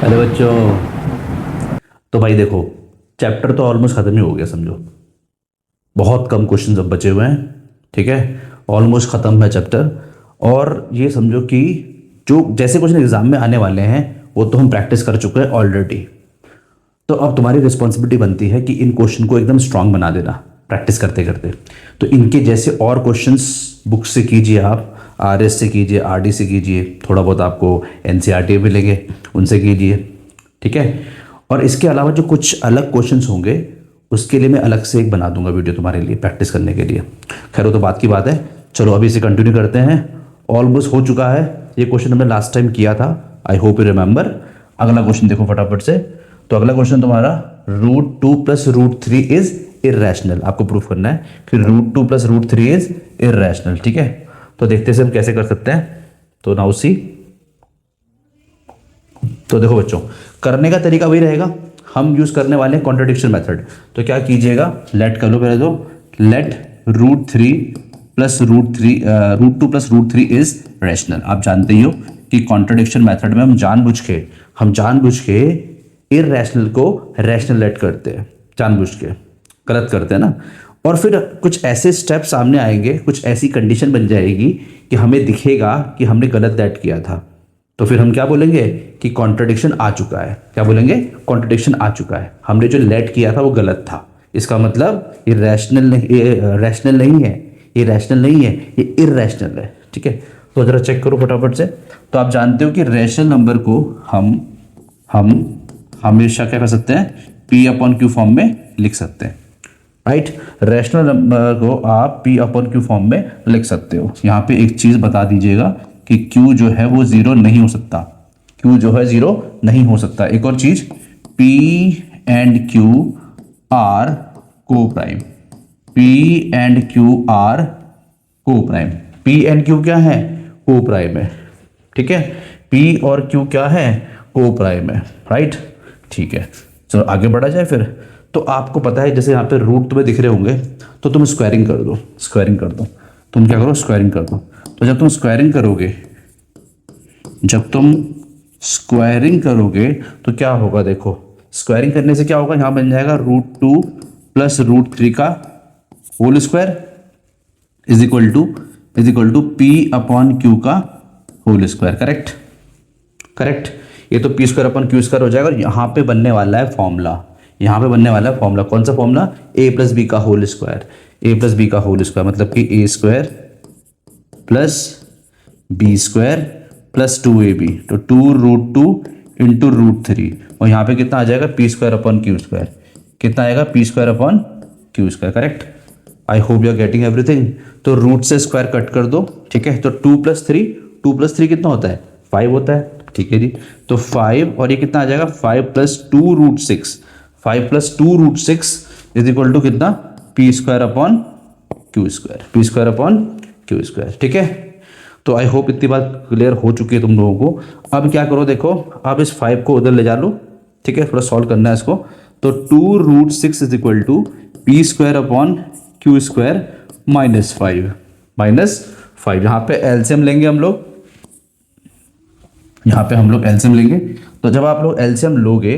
अरे बच्चों, तो भाई देखो, चैप्टर तो ऑलमोस्ट खत्म ही हो गया समझो। बहुत कम क्वेश्चंस अब बचे हुए हैं। ठीक है, ऑलमोस्ट खत्म है चैप्टर। और ये समझो कि जो जैसे क्वेश्चन एग्जाम में आने वाले हैं वो तो हम प्रैक्टिस कर चुके हैं ऑलरेडी। तो अब तुम्हारी रिस्पॉन्सिबिलिटी बनती है कि इन क्वेश्चन को एकदम स्ट्रांग बना देना प्रैक्टिस करते करते। तो इनके जैसे और क्वेश्चंस बुक से कीजिए, आप आरएस से कीजिए, आरडी से कीजिए, थोड़ा बहुत आपको एनसीईआरटी भी लेंगे उनसे कीजिए। ठीक है, और इसके अलावा जो कुछ अलग क्वेश्चंस होंगे उसके लिए मैं अलग से एक बना दूंगा वीडियो तुम्हारे लिए प्रैक्टिस करने के लिए। खैर वो तो बात की बात है। चलो अभी इसे कंटिन्यू करते हैं। ऑलमोस्ट हो चुका है ये क्वेश्चन, हमने लास्ट टाइम किया था। आई होप यू रिमेंबर। अगला क्वेश्चन देखो फटाफट से। तो अगला क्वेश्चन तुम्हारा √2 + √3 इज इरेशनल। आपको प्रूफ करना है कि √2 + √3 इज इरेशनल। ठीक है, तो देखते हैं हम कैसे कर सकते हैं। तो नाउ सी, तो देखो बच्चों, करने का तरीका वही रहेगा। हम यूज करने वाले हैं कॉन्ट्रडिक्शन मेथड। तो क्या कीजिएगा, लेट कर लो पहले। तो लेट √3 + √2 + √3 इज रैशनल। आप जानते ही हो कि कॉन्ट्रडिक्शन मेथड में हम जानबूझ के इररेशनल को रैशनल लेट करते हैं, जानबूझ के गलत करते हैं ना। और फिर कुछ ऐसे स्टेप सामने आएंगे, कुछ ऐसी कंडीशन बन जाएगी कि हमें दिखेगा कि हमने गलत लेट किया था। तो फिर हम क्या बोलेंगे कि कॉन्ट्रडिक्शन आ चुका है। क्या बोलेंगे? कॉन्ट्रडिक्शन आ चुका है, हमने जो लेट किया था वो गलत था। इसका मतलब ये रैशनल नहीं, ये रैशनल नहीं है, ये रैशनल नहीं है, ये इररेशनल है। ठीक है, तो जरा चेक करो फटाफट से। तो आप जानते हो कि रैशनल नंबर को हम हमेशा क्या कर सकते हैं, P/Q फॉर्म में लिख सकते हैं। राइट, रैशनल नंबर को आप P/Q फॉर्म में लिख सकते हो। यहाँ पे एक चीज बता दीजिएगा कि Q जो है वो जीरो नहीं हो सकता। Q जो है जीरो नहीं हो सकता। एक और चीज, P and Q are coprime. P and Q are coprime. P and Q क्या है? को प्राइम है। ठीक है, P और Q क्या है? को प्राइम है। राइट, ठीक है, चलो आगे बढ़ा जाए फिर। तो आपको पता है, जैसे यहाँ पे रूट तुम्हें दिख रहे होंगे, तो तुम स्क्वायरिंग कर दो, स्क्वायरिंग कर दो। तुम क्या करो, स्क्वायरिंग कर दो। तो जब तुम स्क्वायरिंग करोगे तो क्या होगा, देखो स्क्वायरिंग करने से क्या होगा, यहाँ बन जाएगा √2 + √3 का whole square is equal to P/Q का होल स्क्वायर। Correct, correct. ये तो P²/Q² हो जाएगा। और यहाँ पे बनने वाला है फॉर्मूला, कौन सा फॉर्मूला? A + B का होल स्क्वायर। मतलब कि A² + B² + 2AB। तो 2√2 × √3। और यहाँ पे कितना आ जाएगा, P²/Q²। कितना आएगा? P²/Q²। Correct. I hope you are getting everything. तो रूट से स्क्वायर कट कर दो। ठीक है, तो 2 + 3 कितना होता है? 5 होता है। ठीक है जी, तो 5 और ये कितना आ जाएगा, 5 + 2 √6। 5 + 2 √6 इज इक्वल टू कितना? P²/Q²। ठीक है, तो आई होप इतनी बात क्लियर हो चुकी है तुम लोगों को। अब क्या करो, देखो अब इस 5 को उधर ले जा लो। ठीक है, थोड़ा सॉल्व करना है इसको। तो 2√6 इज इक्वल टू P²/Q² -5। यहाँ पे एलसीएम लेंगे हम लोग, तो जब आप लोग एलसीएम लोगे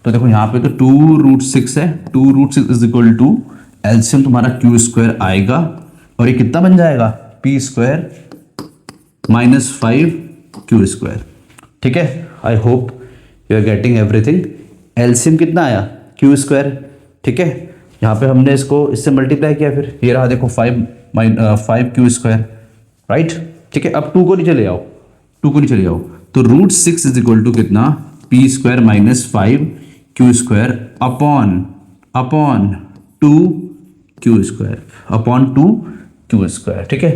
तो देखो यहाँ पे तो 2√6 है। 2√6 इज इक्वल टू एलसीएम तुम्हारा Q² आएगा। और ये कितना बन जाएगा? P² -5 Q²। ठीक है, I hope you are getting everything. LCM कितना आया? Q²। ठीक है, यहाँ पे हमने इसको इससे मल्टीप्लाई किया, फिर ये रहा देखो 5 Q²। राइट, ठीक है। अब 2 को नीचे ले आओ, तो √6 इज इक्वल टू कितना? P² -5 Q² upon 2 Q²। ठीक है,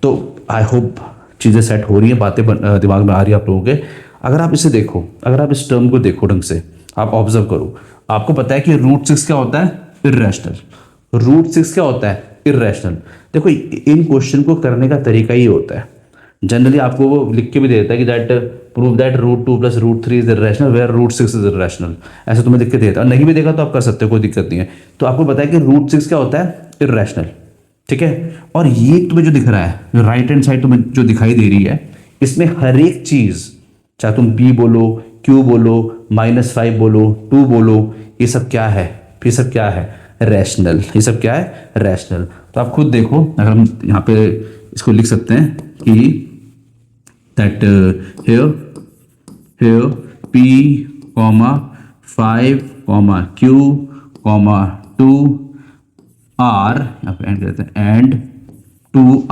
तो आई होप चीज़ें सेट हो रही हैं, बातें दिमाग में आ रही है आप लोगों के। अगर आप इसे देखो, अगर आप इस टर्म को देखो ढंग से, आप ऑब्जर्व करो, आपको पता है कि √6 क्या होता है? इररेशनल। √6 क्या होता है? इररेशनल। देखो इन क्वेश्चन को करने का तरीका ही होता है। जनरली आपको वो लिख के भी देता है कि prove that √2 + √3 is irrational where √6 is irrational. ऐसे तुम्हें लिख के देता है। नहीं भी देखा तो आप कर सकते हो, कोई दिक्कत नहीं है। तो आपको पता है कि √6 क्या होता है? इरेशनल। ठीक है, और ये तुम्हें जो दिख रहा है, राइट हैंड साइड तुम्हें जो दिखाई दे रही है, इसमें हर एक चीज, चाहे तुम B बोलो q बोलो, -5 बोलो, 2 बोलो, ये सब क्या है, ये सब क्या है, रैशनल, ये सब क्या है, रैशनल। तो आप खुद देखो, अगर हम यहाँ पे इसको लिख सकते हैं कि that here p, 5, q, 2 r, यहाँ पे एंड करते हैं, एंड 2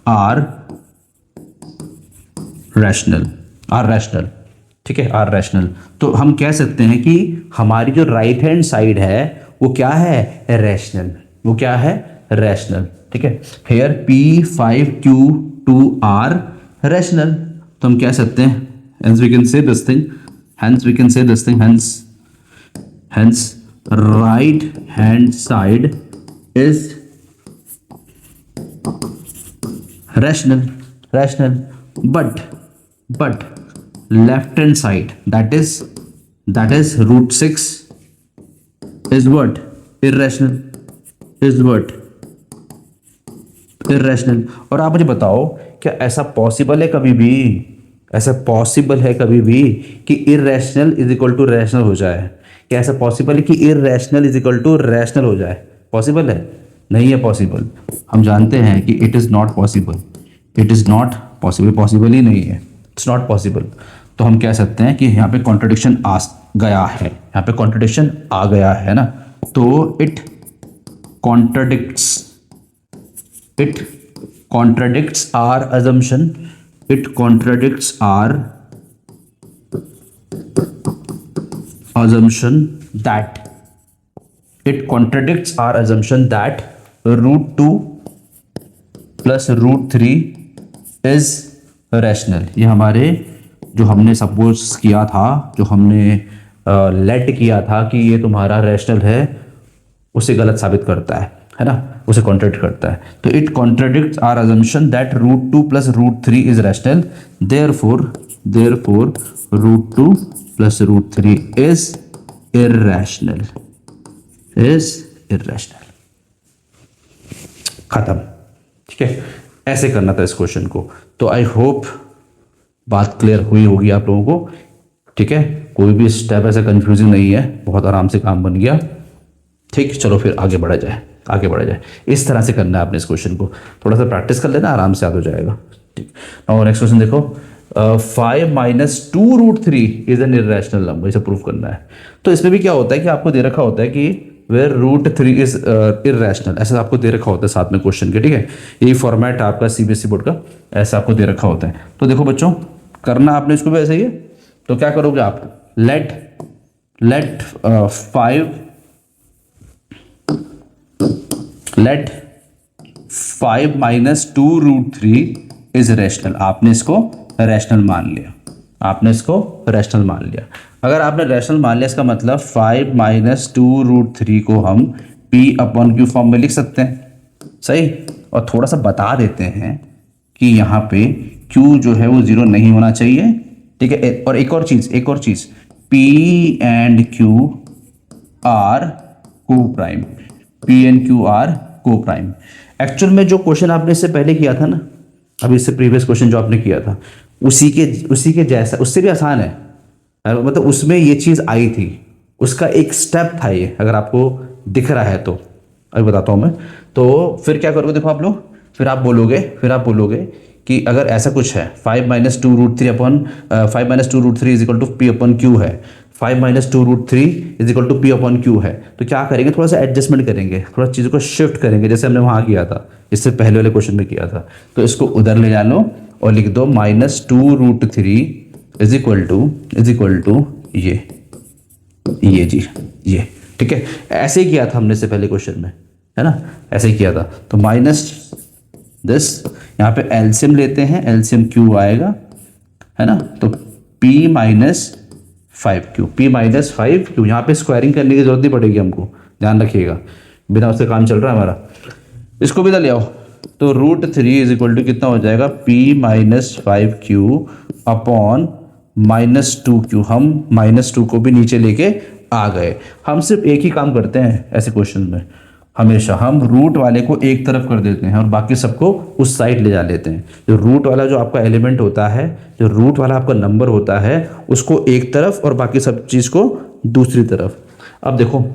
r रैशनल, ठीक है, आर रैशनल। तो हम कह सकते हैं कि हमारी जो राइट हैंड साइड है वो क्या है, रैशनल, वो क्या है, रैशनल, ठीक है। Here p, 5, q, 2 r rational. तो हम कह सकते हैं, hence we can say this thing, hence right hand side is rational, but left hand side, that is √6 is what, irrational, और आप मुझे बताओ, क्या ऐसा पॉसिबल है कभी भी, कि irrational is equal to rational हो जाए? क्या ऐसा पॉसिबल है कि irrational is equal to rational हो जाए? पॉसिबल है? नहीं है पॉसिबल। हम जानते हैं कि it is not possible, possible ही नहीं है, इट्स नॉट पॉसिबल। तो हम कह सकते हैं कि यहाँ पे कॉन्ट्रडिक्शन आ गया है, ना। तो it contradicts our assumption, that √2 plus √3 is rational। ये हमारे जो हमने सपोज किया था, जो हमने लेट किया था कि ये तुम्हारा रैशनल है, उसे गलत साबित करता है ना, उसे कॉन्ट्रडिक्ट करता है। तो it contradicts our assumption that √2 plus √3 is rational, therefore √2 plus √3 is irrational, खत्म, ठीक है। ऐसे करना था इस क्वेश्चन को। तो आई होप बात क्लियर हुई होगी आप लोगों को, ठीक है। कोई भी स्टेप ऐसा कंफ्यूजिंग नहीं है, बहुत आराम से काम बन गया, ठीक। चलो फिर आगे बढ़ा जाए। इस तरह से करना है आपने इस क्वेश्चन को, थोड़ा सा प्रैक्टिस कर लेना, आराम से याद हो जाएगा, ठीक। और नेक्स्ट क्वेश्चन देखो, 5 - 2 √3 इज एन इरेशनल नंबर, इसे प्रूफ करना है। तो इसमें भी क्या होता है कि आपको दे रखा होता है कि वेयर √3 इज इरेशनल, ऐसा आपको दे रखा होता है साथ में क्वेश्चन के, ठीक है। यही फॉर्मेट आपका सीबीएसई बोर्ड का, ऐसा आपको दे रखा होता है। तो देखो बच्चों, करना आपने इसको भी ऐसा ही है। तो क्या करोगे आप, लेट 5 - 2 √3 इज रैशनल। आपने इसको रैशनल मान लिया, अगर आपने रैशनल मान लिया, इसका मतलब 5 - 2 √3 को हम P/Q फॉर्म में लिख सकते हैं, सही। और थोड़ा सा बता देते हैं कि यहाँ पे Q जो है वो 0 नहीं होना चाहिए, ठीक है। और एक और चीज, P and Q are co-prime। Actual में जो क्वेश्चन आपने इससे पहले किया था ना, अभी इससे प्रीवियस क्वेश्चन जो आपने किया था, उसी के जैसा, उससे भी आसान है, मतलब उसमें ये चीज आई थी, उसका एक स्टेप था ये, अगर आपको दिख रहा है तो अभी बताता हूं मैं। तो फिर क्या करोगे, देखो आप लोग, फिर आप बोलोगे कि अगर ऐसा कुछ है, 5 - 2 √3 इज इक्वल टू P/Q है, 5 - 2 √3 इज इक्वल टू P/Q है, तो क्या करेंगे, थोड़ा सा एडजस्टमेंट करेंगे, थोड़ा चीज़ों को शिफ्ट करेंगे, जैसे हमने वहाँ किया था, इससे पहले वाले क्वेश्चन में किया था। तो इसको उधर ले जानो और लिख दो -2 √3 इज इक्वल टू ये जी, ये, ठीक है। ऐसे ही किया था हमने इससे पहले क्वेश्चन में, है ना, ऐसे ही किया था। तो माइनस दिस, यहाँ पे एलसीएम लेते हैं, एलसीएम Q आएगा, है ना। तो P - 5Q, यहाँ पे स्क्वायरिंग करने की जरूरत नहीं पड़ेगी हमको, ध्यान रखिएगा, बिना उससे काम चल रहा है हमारा। इसको भी ले आओ, तो √3 इज इक्वल टू कितना हो जाएगा, P - 5Q अपॉन -2Q। हम -2 को भी नीचे लेके आ गए। हम सिर्फ एक ही काम करते हैं ऐसे क्वेश्चन में, हमेशा हम रूट वाले को एक तरफ कर देते हैं और बाकी सबको उस साइड ले जा लेते हैं। जो रूट वाला जो आपका एलिमेंट होता है, जो रूट वाला आपका नंबर होता है, उसको एक तरफ और बाकी सब चीज़ को दूसरी तरफ। अब देखो,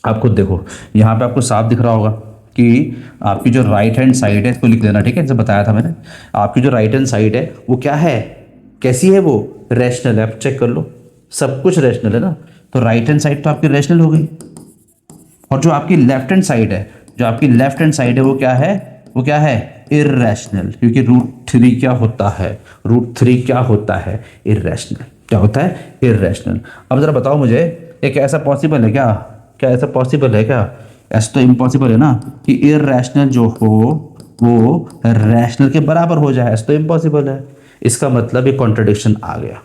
आप खुद देखो, यहाँ पे आपको साफ दिख रहा होगा कि आपकी जो राइट हैंड साइड है, इसको लिख लेना, ठीक है, जैसे बताया था मैंने। आपकी जो राइट हैंड साइड है वो क्या है, कैसी है, वो रैशनल है। आप चेक कर लो, सब कुछ रैशनल है ना, तो राइट हैंड साइड तो आपकी रैशनल हो गई। और जो आपकी लेफ्ट हैंड साइड है, जो आपकी लेफ्ट हैंड साइड है वो क्या है, वो क्या है, इर्रेशनल। क्योंकि √3 क्या होता है, √3 क्या होता है, इर्रेशनल। क्या होता है, इर्रेशनल। अब जरा बताओ मुझे, ये क्या ऐसा पॉसिबल है क्या, क्या ऐसा पॉसिबल है क्या? ऐसा तो इम्पॉसिबल है ना कि इर्रेशनल जो हो वो रैशनल के बराबर हो जाए, ऐसा तो इम्पॉसिबल है। इसका मतलब ये कॉन्ट्रडिक्शन आ गया,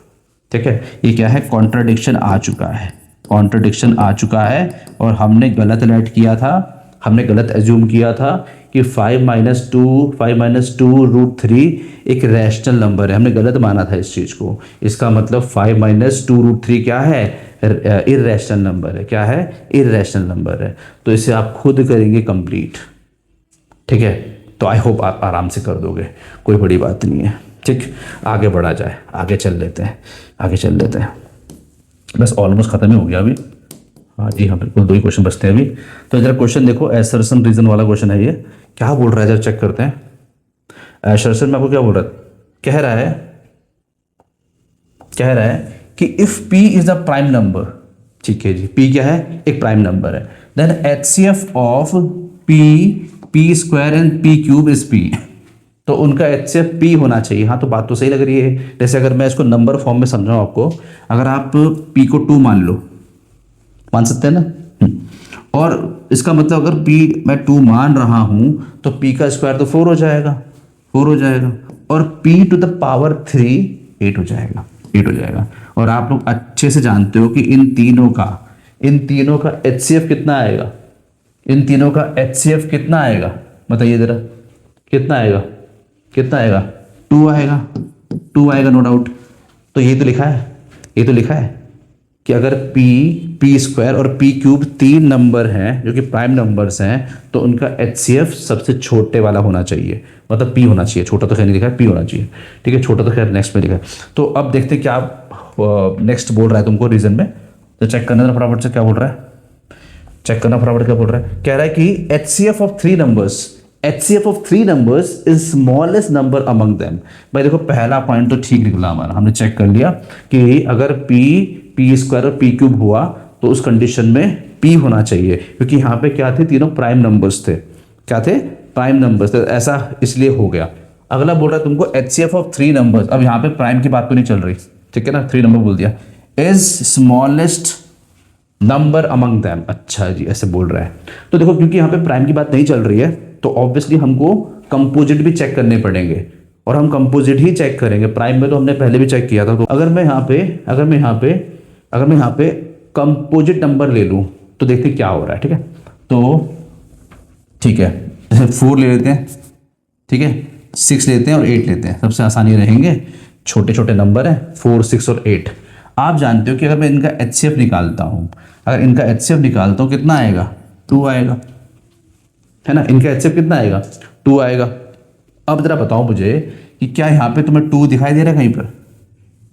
ठीक है। ये क्या है, कॉन्ट्रडिक्शन आ चुका है, कॉन्ट्रडिक्शन आ चुका है। और हमने गलत लेट किया था, हमने गलत एज्यूम किया था कि 5 - 2 √3 एक रैशनल नंबर है। हमने गलत माना था इस चीज़ को। इसका मतलब 5 - 2 √3 क्या है, इर्रेशनल नंबर है। क्या है, इर्रेशनल नंबर है। तो इसे आप खुद करेंगे कंप्लीट, ठीक है। तो आई होप आप आराम से कर दोगे, कोई बड़ी बात नहीं है, ठीक। आगे बढ़ा जाए, आगे चल लेते हैं, आगे चल लेते हैं। बस ऑलमोस्ट खत्म ही हो गया अभी। हाँ जी हाँ, बिल्कुल 2 ही क्वेश्चन बचते हैं अभी। तो जरा क्वेश्चन देखो, एसर्शन रीजन वाला क्वेश्चन है ये। क्या बोल रहा है, जरा चेक करते हैं। एसर्शन में आपको क्या बोल रहा है, कह रहा है, कह रहा है कि if p is a prime number, ठीक है जी, p क्या है, एक प्राइम नंबर है, then HCF of p² and p³ is p। तो उनका HCF p होना चाहिए। हाँ, तो बात तो सही लग रही है। जैसे अगर मैं इसको नंबर फॉर्म में समझाऊं आपको, अगर आप p को 2 मान लो, मान सकते हैं ना, और इसका मतलब अगर p मैं 2 मान रहा हूं तो p का स्क्वायर तो 4 हो जाएगा, 4 हो जाएगा, और p⁻3 8 हो जाएगा, 8 हो जाएगा। और आप लोग अच्छे से जानते हो कि इन तीनों का HCF कितना आएगा, इन तीनों का HCF कितना आएगा, बताइए जरा, कितना आएगा, कितना आएगा, 2 आएगा, 2 आएगा, नो डाउट। तो ये तो लिखा है, ये तो लिखा है कि अगर p² और p³ 3 नंबर हैं जो कि प्राइम नंबर्स हैं, तो उनका HCF सबसे छोटे वाला होना चाहिए, मतलब p होना चाहिए। छोटा तो खैर नहीं लिखा है, p होना चाहिए, ठीक है। छोटा तो खैर नेक्स्ट में लिखा है। तो अब देखते हैं क्या नेक्स्ट बोल रहा है तुमको रीजन में। तो चेक करना था फटाफट से, क्या बोल रहा है, चेक करना फटाफट, क्या बोल रहा है। कह रहा है कि HCF of 3 numbers, HCF of 3 numbers is smallest number among them. भाई देखो, पहला पॉइंट तो ठीक निकला हमारा, हमने चेक कर लिया कि अगर p² और p³ हुआ तो उस कंडीशन में p होना चाहिए, क्योंकि यहाँ पे क्या थे, तीनों प्राइम नंबर्स थे। क्या थे, प्राइम नंबर्स थे, ऐसा इसलिए हो गया। अगला बोल रहा है तुमको HCF ऑफ 3 नंबर्स। अब यहाँ पे प्राइम की बात तो नहीं चल रही, ठीक है ना, 3 नंबर बोल दिया, is smallest number among them. अच्छा जी, ऐसे बोल रहा है। तो देखो, क्योंकि यहाँ पे प्राइम की बात नहीं चल रही है, तो ऑब्वियसली हमको कंपोजिट भी चेक करने पड़ेंगे, और हम कंपोजिट ही चेक करेंगे। प्राइम में तो हमने पहले भी चेक किया था। तो अगर मैं यहाँ पे कंपोजिट नंबर ले लूँ तो देखते क्या हो रहा है, ठीक है। तो ठीक है, जैसे 4 ले लेते हैं, ठीक है, 6 लेते हैं और 8 लेते हैं, सबसे आसानी रहेंगे। छोटे छोटे नंबर हैं, 4, 6 और 8। आप जानते हो कि अगर मैं इनका HCF निकालता हूँ, अगर इनका HCF निकालता हूँ, कितना आएगा, 2 आएगा, है ना। इनका HCF कितना आएगा, 2 आएगा। अब जरा बताओ मुझे कि क्या यहाँ पे तुम्हें 2 दिखाई दे रहा है कहीं पर,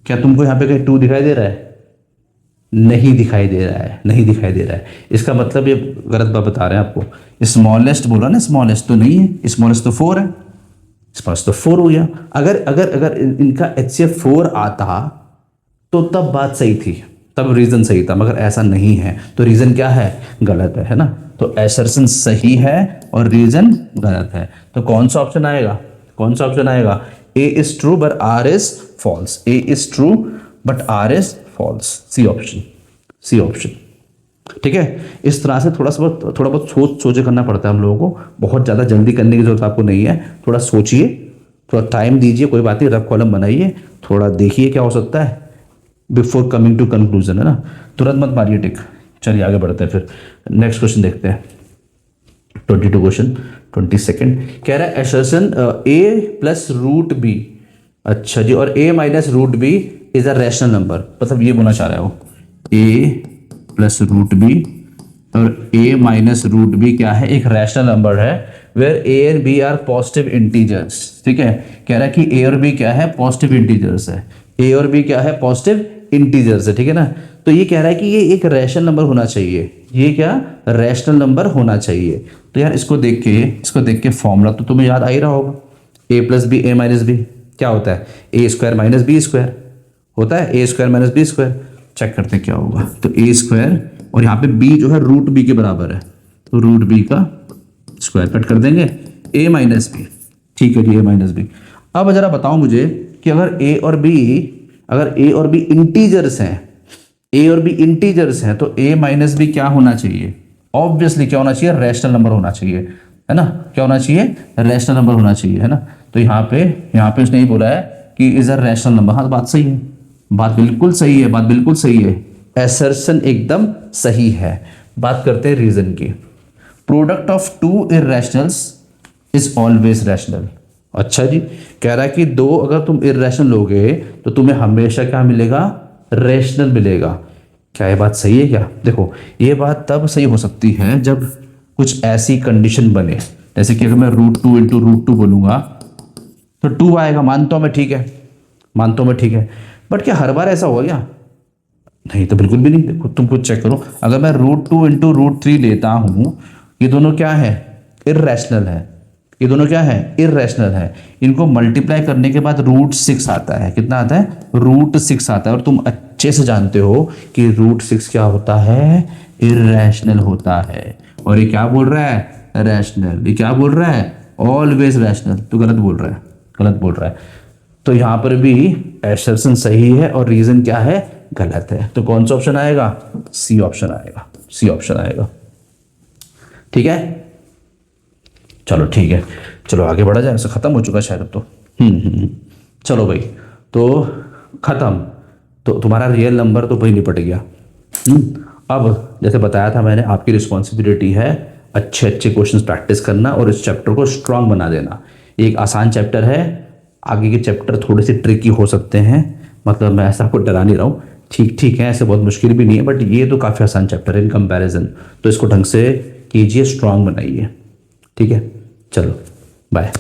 क्या तुमको यहाँ पे कहीं 2 दिखाई दे रहा है, नहीं दिखाई दे रहा है, नहीं दिखाई दे रहा है। इसका मतलब ये गलत बात बता रहे हैं आपको। स्मॉलेस्ट बोला ना, स्मॉलेस्ट तो नहीं है, स्मॉलेस्ट तो 4 है, स्मॉलेस्ट तो 4 हो गया। अगर अगर अगर इनका HCF 4 आता तो तब बात सही थी, तब रीजन सही था, मगर ऐसा नहीं है, तो रीजन क्या है, गलत है ना। तो एसर्शन सही है और रीजन गलत है। तो कौन सा ऑप्शन आएगा, कौन सा ऑप्शन आएगा, A is true but R is false, A is true but R is false, C option, C option, ठीक है। इस तरह से थोड़ा बहुत सोचे करना पड़ता है हम लोगों को। बहुत ज़्यादा जल्दी करने की जरूरत आपको नहीं है, थोड़ा सोचिए, थोड़ा टाइम दीजिए, कोई बात नहीं, रफ कॉलम बनाइए, थोड़ा देखिए क्या हो सकता है बिफोर कमिंग टू कंक्लूजन, है ना। तुरंत मत मारिए टिक। चलिए आगे बढ़ते हैं, फिर नेक्स्ट क्वेश्चन देखते हैं। 22 क्वेश्चन, 22 कह रहा है एसर्शन A प्लस √B, अच्छा जी, और A minus √B is a rational number. मतलब ये बोलना चाह रहा है वो, A प्लस √B और a माइनस रूट बी क्या है, एक रैशनल नंबर है where a and b are positive integers. ठीक है, कह रहा है कि a और b क्या है, पॉजिटिव इंटीजर्स है। a और b क्या है, पॉजिटिव इंटीजर्स है। ठीक है ना, तो ये कह रहा है कि ये एक रैशनल नंबर होना चाहिए। ये क्या, रैशनल नंबर होना चाहिए। तो यार इसको देख के फॉर्मूला तो तुम्हें याद आ ही रहा होगा, a plus B A minus B क्या होता है, A square minus B square होता है, A square minus B square. Check करते हैं क्या होगा, तो ए स्क्वायर और यहाँ पे b जो है रूट बी के बराबर है, तो रूट बी का स्क्वायर कट कर देंगे, a माइनस बी। ठीक है जी, a माइनस बी। अब जरा बताओ मुझे कि अगर a और b इंटीजर्स हैं, a और b इंटीजर्स हैं, तो a माइनस बी क्या होना चाहिए, ऑब्वियसली क्या होना चाहिए, रैशनल नंबर होना चाहिए, है ना। क्या होना चाहिए, रैशनल नंबर होना चाहिए, है ना। तो यहाँ पे उसने ये बोला है कि इज अ रैशनल नंबर। हाँ, बात सही है, बात बिल्कुल सही है, बात बिल्कुल सही है, एसर्शन एकदम सही है। बात करते हैं रीजन की। Product of two irrationals is always rational. अच्छा जी, कह रहा है कि दो अगर तुम इर्रेशनल लोगे तो तुम्हें हमेशा क्या मिलेगा, रैशनल मिलेगा। क्या ये बात सही है क्या? देखो, ये बात तब सही हो सकती है जब कुछ ऐसी कंडीशन बने, जैसे कि अगर मैं root two into root two बोलूंगा तो 2 आएगा, मानता हूं मैं, ठीक है, मानता हूं मैं, ठीक है। बट क्या हर बार ऐसा होगा क्या? नहीं, तो बिल्कुल भी नहीं। देखो तुम खुद चेक करो, अगर मैं root two into root three लेता हूं, ये दोनों क्या है, इर्रेशनल है। ये दोनों क्या है, इर्रेशनल है। इनको मल्टीप्लाई करने के बाद रूट 6 आता है। कितना आता है, रूट 6 आता है। और तुम अच्छे से जानते हो कि रूट 6 क्या होता है, इर्रेशनल होता है। और ये क्या बोल रहा है, रैशनल। ये क्या बोल रहा है, ऑलवेज रैशनल। तो गलत बोल रहा है, गलत बोल रहा है। तो यहां पर भी एसर्शन सही है और रीजन क्या है, गलत है। तो कौन सा ऑप्शन आएगा, सी ऑप्शन आएगा, सी ऑप्शन आएगा। ठीक है, चलो ठीक है, चलो आगे बढ़ा जाए। ऐसा खत्म हो चुका शायद अब तो। चलो भाई, तो खत्म। तो तुम्हारा रियल नंबर तो भाई निपट गया। अब जैसे बताया था मैंने, आपकी रिस्पॉन्सिबिलिटी है अच्छे अच्छे क्वेश्चंस प्रैक्टिस करना और इस चैप्टर को स्ट्रांग बना देना। एक आसान चैप्टर है, आगे के चैप्टर थोड़े से ट्रिकी हो सकते हैं। मतलब मैं ऐसा आपको डरा नहीं रहा हूँ, ठीक ठीक है, ऐसे बहुत मुश्किल भी नहीं है, बट ये तो काफ़ी आसान चैप्टर है इन कंपैरिजन। तो इसको ढंग से कीजिए, स्ट्रांग बनाइए। ठीक है, चलो बाय।